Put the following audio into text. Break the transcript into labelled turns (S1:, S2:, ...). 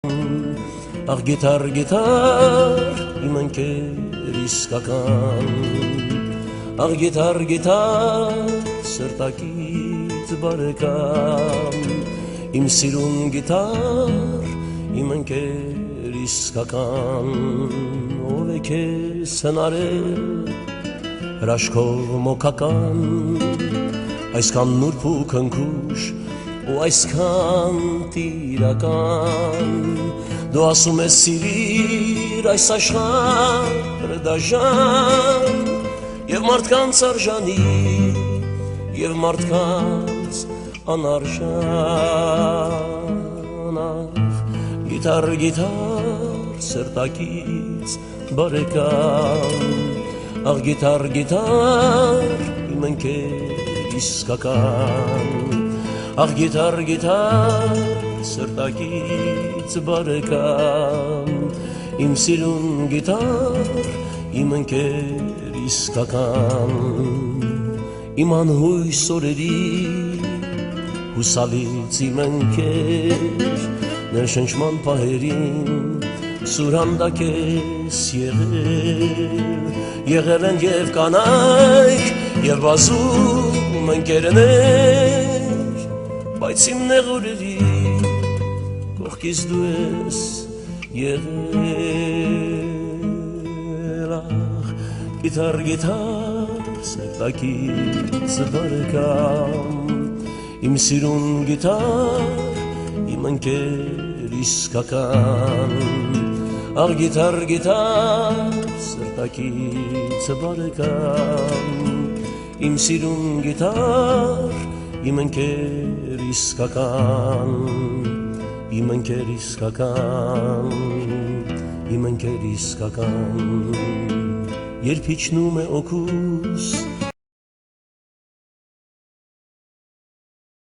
S1: Աղ գիտար, գիտար, իմ ընկեր իսկական, աղ գիտար, գիտար, սրտակից բարեկամ, իմ սիրուն գիտար, իմ ընկեր իսկական, ով է քեզ հնարել, հրաշքով մոքական, այսքան նուրբ ու քնքուշ, ու այսքան տիրական, դու ասում ես սիրիր այս աշխարհը դաժան, և մարդկանց արժանի, և մարդկանց անարժան, գիտար, գիտար, սրտակից բարեկամ, աղ գիտար, գիտար, իմ ընկեր իսկական, աղ գիտար, գիտար, սրտակից բարեկամ, իմ սիրուն գիտար, իմ ընկեր իսկական, իմ անհույս օրերի հուսալից իմ ընկեր, ներշնչման պահերին սուրհանդակ ես եղել են և կանայք, և բազում ընկերներ, բայց իմ նեղորերի կողքից դու ես եղել, աղ գիտար, գիտար, սրտակից բարեկամ, իմ սիրուն գիտար, իմ ընկեր իսկական, աղ գիտար, գիտար, սրտակից բարեկամ, իմ սիրուն գիտար, իմ ընկեր իսկական, իմ ընկեր իսկական, իմ ընկեր իսկական, երբ իջնում է օգուս